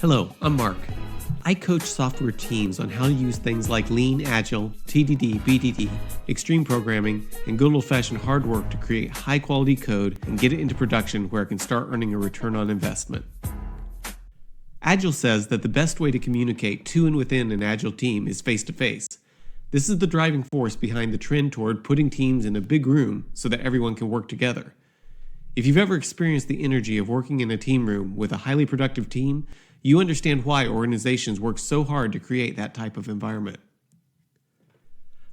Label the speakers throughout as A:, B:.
A: Hello, I'm Mark. I coach software teams on how to use things like Lean, Agile, TDD, BDD, extreme programming, and good old-fashioned hard work to create high-quality code and get it into production where it can start earning a return on investment. Agile says that the best way to communicate to and within an Agile team is face-to-face. This is the driving force behind the trend toward putting teams in a big room so that everyone can work together. If you've ever experienced the energy of working in a team room with a highly productive team, you understand why organizations work so hard to create that type of environment.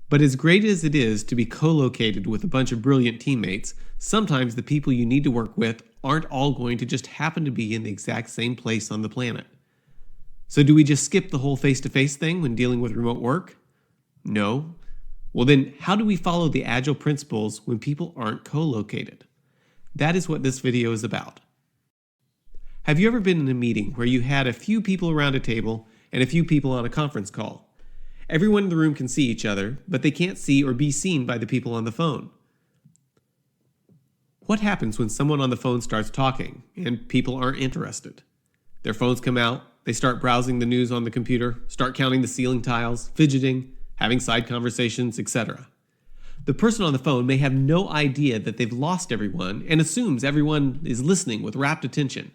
A: But as great as it is to be co-located with a bunch of brilliant teammates, sometimes the people you need to work with aren't all going to just happen to be in the exact same place on the planet. So do we just skip the whole face-to-face thing when dealing with remote work? No. Well then, how do we follow the Agile principles when people aren't co-located? That is what this video is about. Have you ever been in a meeting where you had a few people around a table and a few people on a conference call? Everyone in the room can see each other, but they can't see or be seen by the people on the phone. What happens when someone on the phone starts talking and people aren't interested? Their phones come out, they start browsing the news on the computer, start counting the ceiling tiles, fidgeting, having side conversations, etc. The person on the phone may have no idea that they've lost everyone and assumes everyone is listening with rapt attention.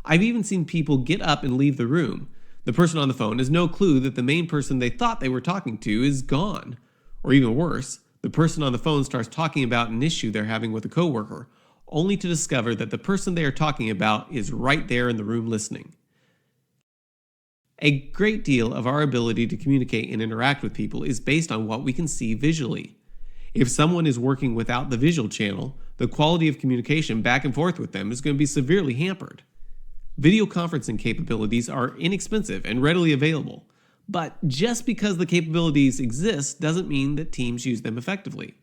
A: I've even seen people get up and leave the room. The person on the phone has no clue that the main person they thought they were talking to is gone. Or even worse, the person on the phone starts talking about an issue they're having with a coworker, only to discover that the person they are talking about is right there in the room listening. A great deal of our ability to communicate and interact with people is based on what we can see visually. If someone is working without the visual channel, the quality of communication back and forth with them is going to be severely hampered. Video conferencing capabilities are inexpensive and readily available, but just because the capabilities exist doesn't mean that teams use them effectively.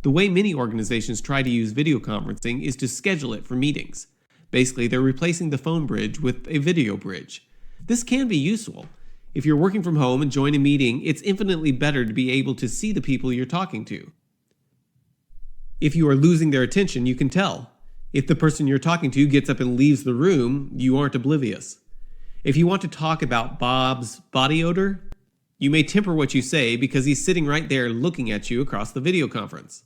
A: The way many organizations try to use video conferencing is to schedule it for meetings. Basically, they're replacing the phone bridge with a video bridge. This can be useful. If you're working from home and join a meeting, it's infinitely better to be able to see the people you're talking to. If you are losing their attention, you can tell. If the person you're talking to gets up and leaves the room, you aren't oblivious. If you want to talk about Bob's body odor, you may temper what you say because he's sitting right there looking at you across the video conference.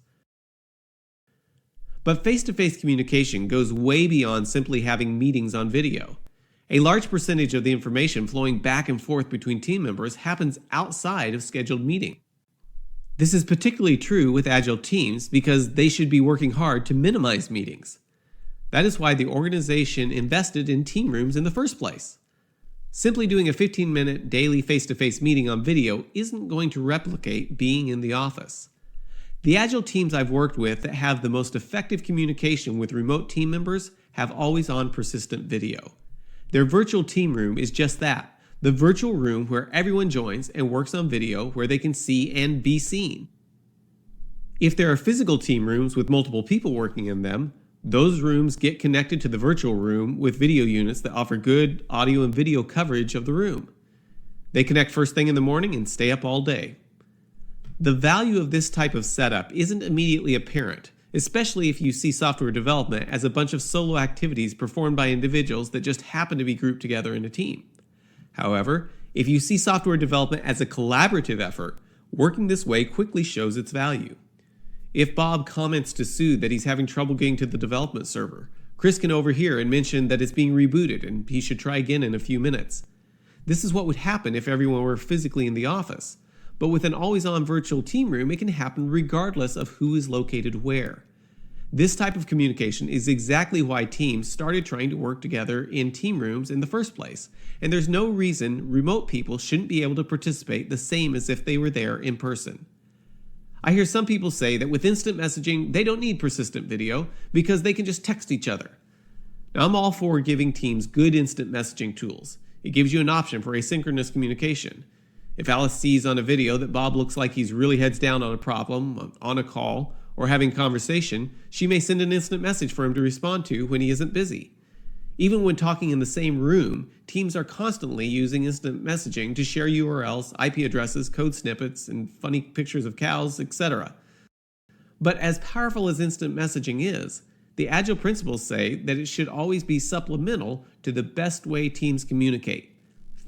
A: But face-to-face communication goes way beyond simply having meetings on video. A large percentage of the information flowing back and forth between team members happens outside of scheduled meetings. This is particularly true with Agile teams because they should be working hard to minimize meetings. That is why the organization invested in team rooms in the first place. Simply doing a 15-minute daily face-to-face meeting on video isn't going to replicate being in the office. The Agile teams I've worked with that have the most effective communication with remote team members have always-on persistent video. Their virtual team room is just that, the virtual room where everyone joins and works on video where they can see and be seen. If there are physical team rooms with multiple people working in them, those rooms get connected to the virtual room with video units that offer good audio and video coverage of the room. They connect first thing in the morning and stay up all day. The value of this type of setup isn't immediately apparent, especially if you see software development as a bunch of solo activities performed by individuals that just happen to be grouped together in a team. However, if you see software development as a collaborative effort, working this way quickly shows its value. If Bob comments to Sue that he's having trouble getting to the development server, Chris can overhear and mention that it's being rebooted and he should try again in a few minutes. This is what would happen if everyone were physically in the office, but with an always-on virtual team room, it can happen regardless of who is located where. This type of communication is exactly why teams started trying to work together in team rooms in the first place, and there's no reason remote people shouldn't be able to participate the same as if they were there in person. I hear some people say that with instant messaging, they don't need persistent video because they can just text each other. Now, I'm all for giving teams good instant messaging tools. It gives you an option for asynchronous communication. If Alice sees on a video that Bob looks like he's really heads down on a problem, on a call, or having conversation, she may send an instant message for him to respond to when he isn't busy. Even when talking in the same room, teams are constantly using instant messaging to share URLs, IP addresses, code snippets, and funny pictures of cows, etc. But as powerful as instant messaging is, The Agile principles say that it should always be supplemental to the best way teams communicate,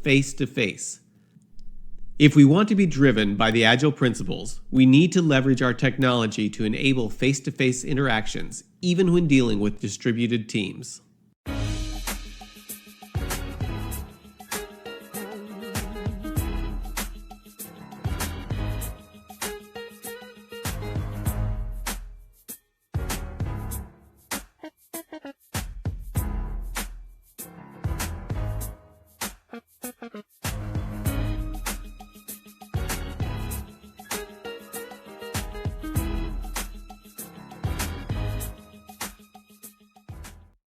A: face to face. If we want to be driven by the Agile principles, we need to leverage our technology to enable face-to-face interactions, even when dealing with distributed teams.